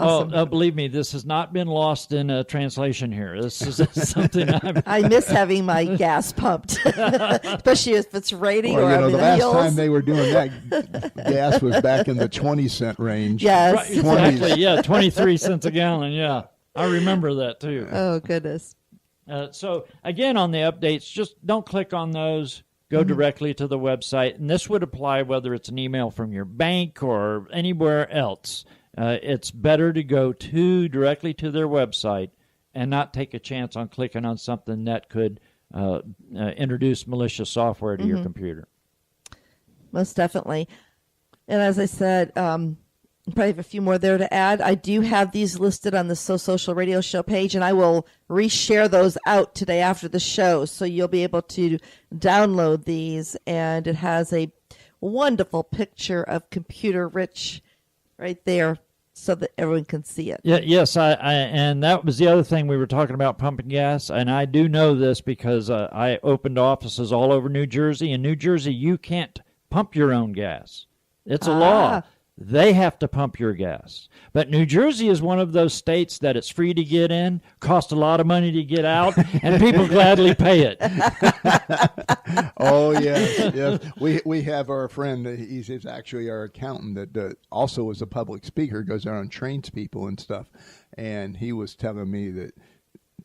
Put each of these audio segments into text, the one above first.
awesome. Oh, believe me, this has not been lost in translation here. This is something I miss having my gas pumped, especially if it's raining or I'm the in last heels. time they were doing that, gas was back in the 20-cent range. Yes. Right, exactly, yeah, 23 cents a gallon, yeah. I remember that, too. Oh, goodness. So, again, on the updates, just don't click on those. Go directly to the website. And this would apply whether it's an email from your bank or anywhere else. It's better to go directly to their website and not take a chance on clicking on something that could introduce malicious software to your computer. Most definitely. And as I said, probably have a few more there to add. I do have these listed on the So Social Radio Show page, and I will reshare those out today after the show, so you'll be able to download these. And it has a wonderful picture of Computer Rich right there, so that everyone can see it. Yeah, yes, and that was the other thing we were talking about, pumping gas. And I do know this because I opened offices all over New Jersey. In New Jersey, you can't pump your own gas. It's a law. They have to pump your gas. But New Jersey is one of those states that it's free to get in, cost a lot of money to get out, and people gladly pay it. Oh, yes. We have our friend, he's actually our accountant that also is a public speaker, goes around and trains people and stuff. And he was telling me that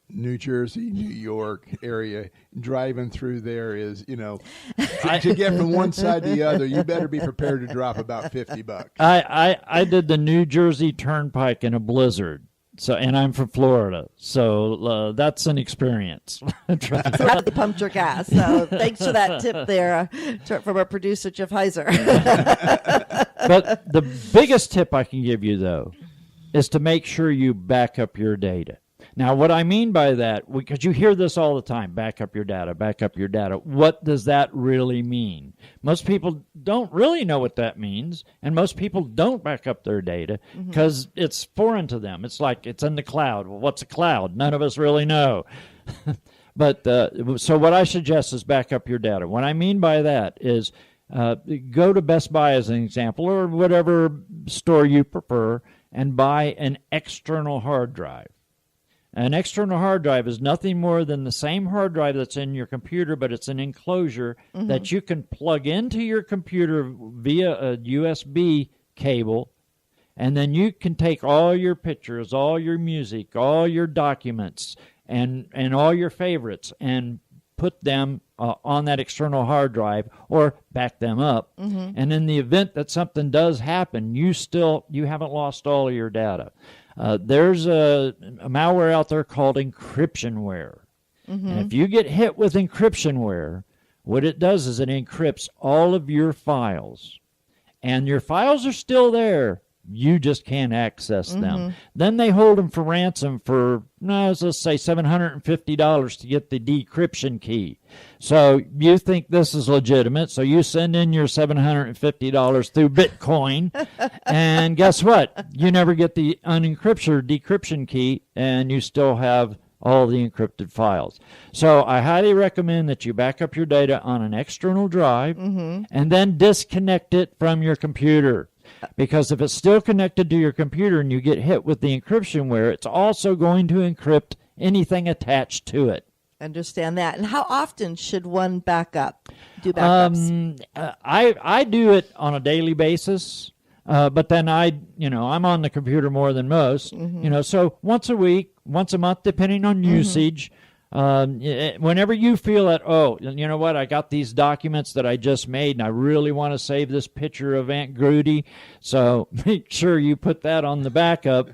New Jersey, New York area, driving through there is, to get from one side to the other, you better be prepared to drop about $50. I did the New Jersey Turnpike in a blizzard, and I'm from Florida, so that's an experience. So how they pumped your gas. So thanks for that tip there from our producer, Jeff Heiser. But the biggest tip I can give you, though, is to make sure you back up your data. Now, what I mean by that, because you hear this all the time, back up your data, back up your data. What does that really mean? Most people don't really know what that means, and most people don't back up their data because it's foreign to them. It's like it's in the cloud. Well, what's a cloud? None of us really know. But so what I suggest is back up your data. What I mean by that is go to Best Buy as an example, or whatever store you prefer, and buy an external hard drive. An external hard drive is nothing more than the same hard drive that's in your computer, but it's an enclosure that you can plug into your computer via a USB cable, and then you can take all your pictures, all your music, all your documents, and all your favorites and put them on that external hard drive or back them up. And in the event that something does happen, you haven't lost all of your data. There's a malware out there called encryptionware. And if you get hit with encryptionware, what it does is it encrypts all of your files. And your files are still there. You just can't access them. Then they hold them for ransom for, let's say, $750 to get the decryption key. So you think this is legitimate, so you send in your $750 through Bitcoin, and guess what? You never get the unencryption or decryption key, and you still have all the encrypted files. So I highly recommend that you back up your data on an external drive and then disconnect it from your computer. Because if it's still connected to your computer and you get hit with the encryptionware, it's also going to encrypt anything attached to it. Understand that. And how often should one back up? Do backups? I do it on a daily basis, but then I'm on the computer more than most. So once a week, once a month, depending on usage. Whenever you feel that, you know what, I got these documents that I just made, and I really want to save this picture of Aunt Grudy, so make sure you put that on the backup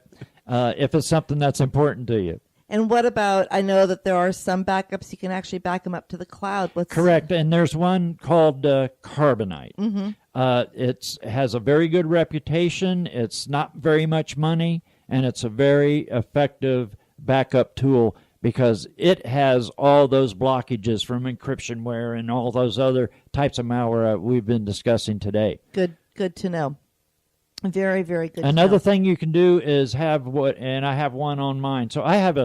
if it's something that's important to you. And what about, I know that there are some backups, you can actually back them up to the cloud. Correct, and there's one called Carbonite. It has a very good reputation, it's not very much money, and it's a very effective backup tool because it has all those blockages from encryptionware and all those other types of malware we've been discussing today. Good to know. Very, very good. Another thing you can do is and I have one on mine. So I have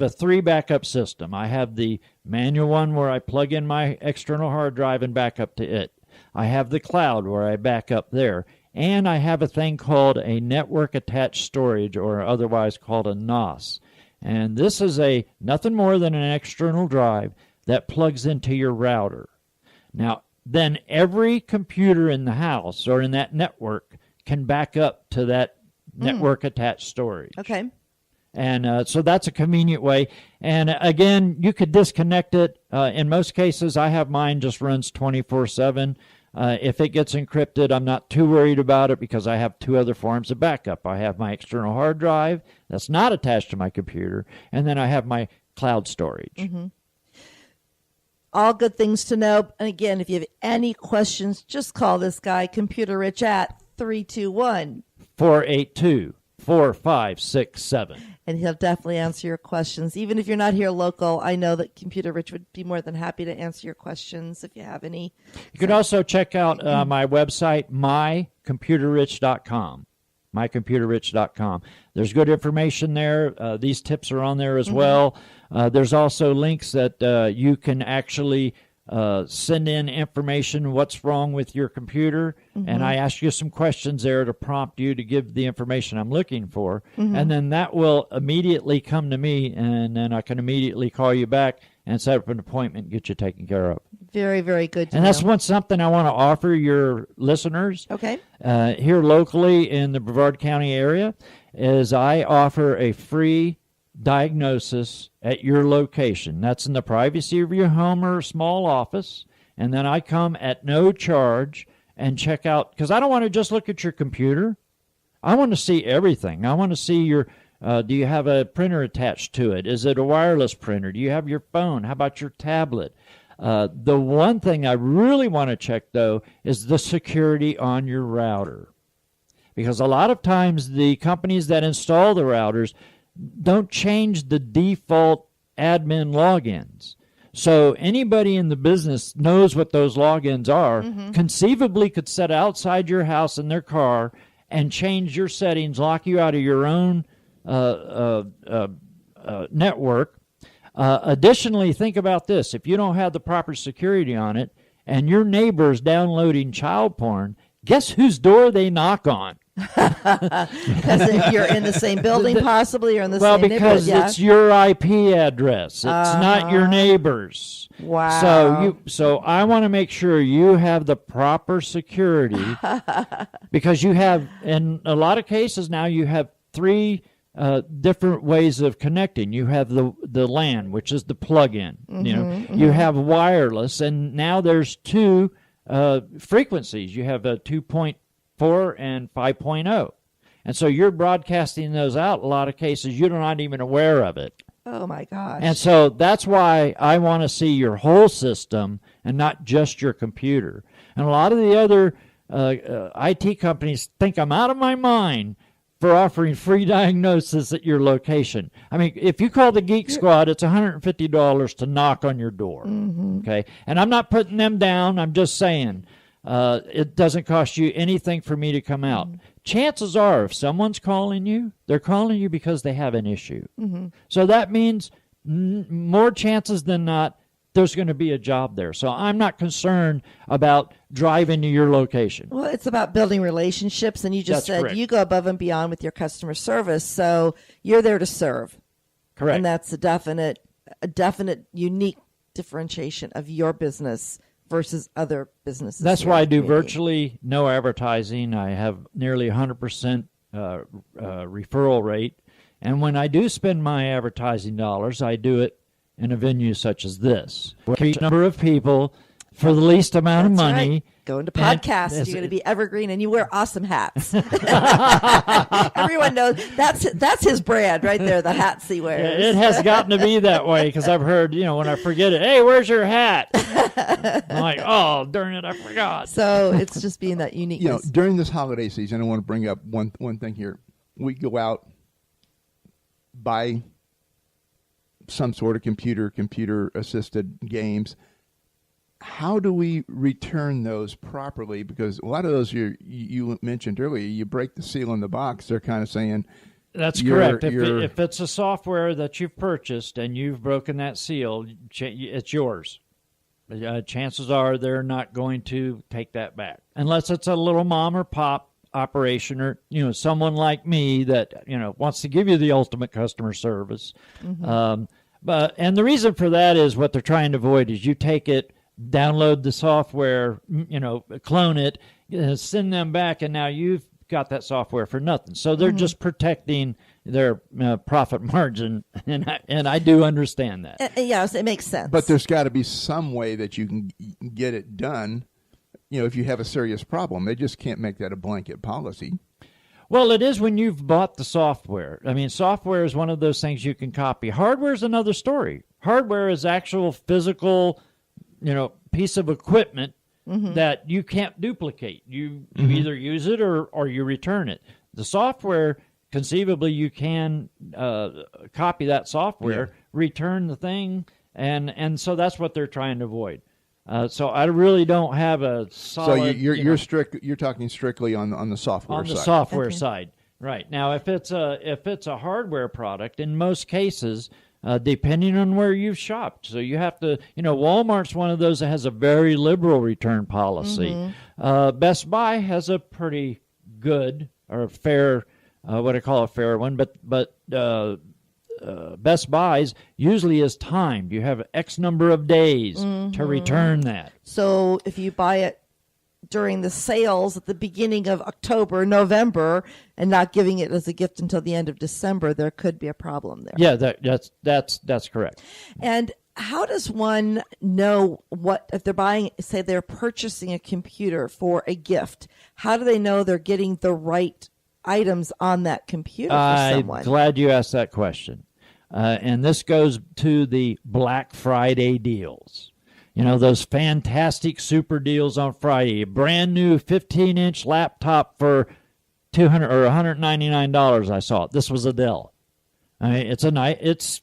a 3 backup system. I have the manual one where I plug in my external hard drive and back up to it. I have the cloud where I back up there. and I have a thing called a network attached storage, or otherwise called a NOS. And this is nothing more than an external drive that plugs into your router. Now, then every computer in the house or in that network can back up to that network attached storage. Okay. And so that's a convenient way. And again, you could disconnect it. In most cases, I have mine just runs 24/7. If it gets encrypted, I'm not too worried about it because I have two other forms of backup. I have my external hard drive that's not attached to my computer, and then I have my cloud storage. Mm-hmm. All good things to know. And again, if you have any questions, just call this guy, Computer Rich, at 321-482-4567. And he'll definitely answer your questions. Even if you're not here local, I know that Computer Rich would be more than happy to answer your questions if you have any. You can also check out my website, mycomputerrich.com. mycomputerrich.com. There's good information there. These tips are on there as well. There's also links that you can actually send in information, what's wrong with your computer, and I ask you some questions there to prompt you to give the information I'm looking for, and then that will immediately come to me, and then I can immediately call you back and set up an appointment and get you taken care of. Very, very good to And know. that's something I want to offer your listeners Okay. here locally in the Brevard County area, is I offer a free diagnosis at your location. That's in the privacy of your home or small office. And then I come at no charge and check out, because I don't want to just look at your computer. I want to see everything. I want to see your, do you have a printer attached to it? Is it a wireless printer? Do you have your phone? How about your tablet? The one thing I really want to check, though, is the security on your router. Because a lot of times the companies that install the routers don't change the default admin logins. So anybody in the business knows what those logins are, conceivably could sit outside your house in their car and change your settings, lock you out of your own network. Additionally, think about this. If you don't have the proper security on it and your neighbor's downloading child porn, guess whose door they knock on? Because if you're in the same building, possibly, or in the same neighborhood. Well, because it's your IP address. It's not your neighbor's. Wow. So I want to make sure you have the proper security because you have, in a lot of cases now, you have three different ways of connecting. You have the LAN, which is the plug-in. You have wireless, and now there's two frequencies. You have a 2.4 and 5.0. And so you're broadcasting those out. A lot of cases, you're not even aware of it. Oh, my gosh. And so that's why I want to see your whole system and not just your computer. And a lot of the other IT companies think I'm out of my mind for offering free diagnosis at your location. I mean, if you call the Geek Squad, it's $150 to knock on your door. Okay? And I'm not putting them down. I'm just saying it doesn't cost you anything for me to come out. Chances are, if someone's calling you, they're calling you because they have an issue. So that means more chances than not, there's going to be a job there. So I'm not concerned about driving to your location. Well, it's about building relationships, and you just said correct. you go above and beyond with your customer service, so you're there to serve. Correct. And that's a definite unique differentiation of your business versus other businesses. That's here why I in the do community. virtually no advertising. I have nearly 100% referral rate. And when I do spend my advertising dollars, I do it in a venue such as this. A number of people for the least amount of That's money. right. Go into And podcasts. it's- You're going to be evergreen, and you wear awesome hats. Everyone knows that's his brand right there. The hats he wears. It has gotten to be that way because I've heard, when I forget it, hey, where's your hat? I'm like, oh, darn it, I forgot. So it's just being that uniqueness. During this holiday season, I want to bring up one thing here. We go out, buy some sort of computer-assisted games. How do we return those properly? Because a lot of those you mentioned earlier, you break the seal in the box. They're kind of saying That's correct. If it's a software that you've purchased and you've broken that seal, it's yours. Chances are they're not going to take that back unless it's a little mom or pop operation, or someone like me that wants to give you the ultimate customer service. And the reason for that is what they're trying to avoid is you take it, download the software, clone it, send them back, and now you've got that software for nothing. So they're just protecting their profit margin, and I do understand that. Yes, it makes sense. But there's got to be some way that you can get it done. If you have a serious problem, they just can't make that a blanket policy. Well, it is when you've bought the software. I mean, software is one of those things you can copy. Hardware is another story. Hardware is actual physical, piece of equipment that you can't duplicate. You either use it or you return it. The software, conceivably, you can copy that software, return the thing, and so that's what they're trying to avoid. So I really don't have a solid. So you're talking strictly on the software side. On the software side, right? Now, if it's a hardware product, in most cases, depending on where you've shopped, so you have to. Walmart's one of those that has a very liberal return policy. Best Buy has a pretty good or fair, what I call a fair one, but Best Buy's usually is timed. You have X number of days to return that. So if you buy it during the sales at the beginning of October, November, and not giving it as a gift until the end of December, there could be a problem there. Yeah, that's correct. And how does one know what, if they're buying, say they're purchasing a computer for a gift, how do they know they're getting the right items on that computer for someone? I'm glad you asked that question. And this goes to the Black Friday deals. Those fantastic super deals on Friday. A brand new 15-inch laptop for $200 or $199. I saw it. This was a Dell. I mean, it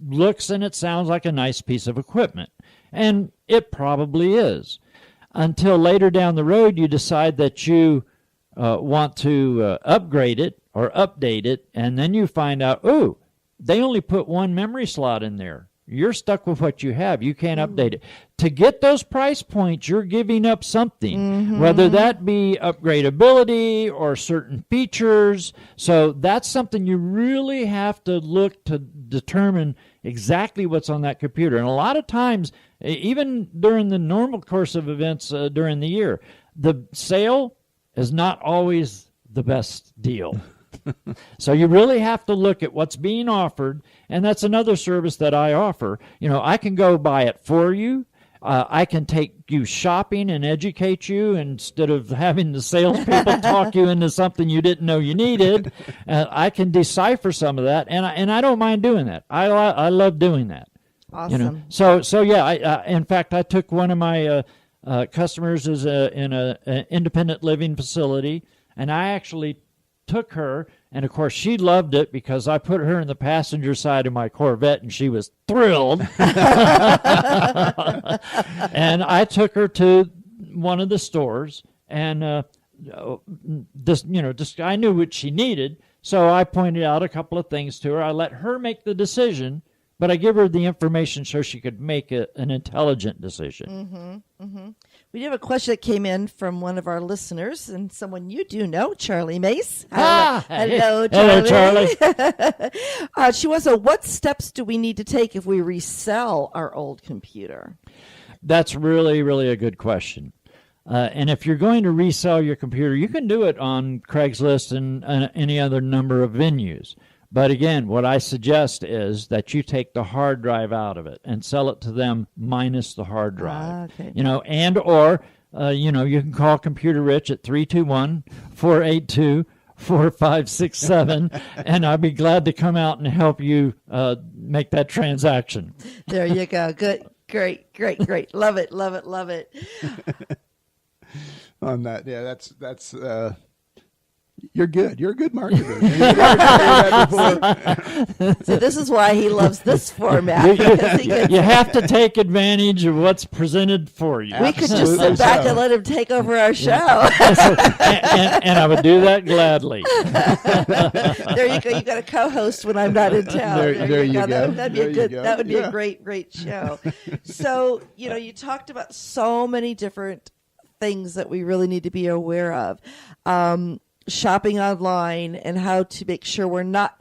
looks and it sounds like a nice piece of equipment, and it probably is. Until later down the road, you decide that you want to upgrade it or update it, and then you find out, they only put one memory slot in there. You're stuck with what you have. You can't update it. To get those price points, you're giving up something, whether that be upgradability or certain features. So that's something you really have to look to determine exactly what's on that computer. And a lot of times, even during the normal course of events during the year, the sale is not always the best deal. So you really have to look at what's being offered, and that's another service that I offer. I can go buy it for you. I can take you shopping and educate you instead of having the salespeople talk you into something you didn't know you needed. I can decipher some of that, and I don't mind doing that. I love doing that. Awesome. So yeah. In fact, I took one of my customers in an independent living facility, and I actually took her, and of course she loved it because I put her in the passenger side of my Corvette, and she was thrilled. And I took her to one of the stores, and I knew what she needed, so I pointed out a couple of things to her. I let her make the decision, but I give her the information so she could make an intelligent decision. We do have a question that came in from one of our listeners, and someone you do know, Charlie Mace. Hello, Charlie. Hello, Charlie. She wants to know, what steps do we need to take if we resell our old computer? That's really, really a good question. And if you're going to resell your computer, you can do it on Craigslist and any other number of venues. But again, what I suggest is that you take the hard drive out of it and sell it to them minus the hard drive. Okay. Or you can call Computer Rich at 321-482-4567, and I'll be glad to come out and help you make that transaction. There you go. Good. Great. Love it. On that, yeah, that's. You're good. You're a good marketer. So this is why he loves this format. You have to take advantage of what's presented for you. We could just sit back and let him take over our show. and I would do that gladly. There you go. You got a co-host when I'm not in town. There you go. That'd be a good. That would be a great show. So you talked about so many different things that we really need to be aware of. shopping online and how to make sure we're not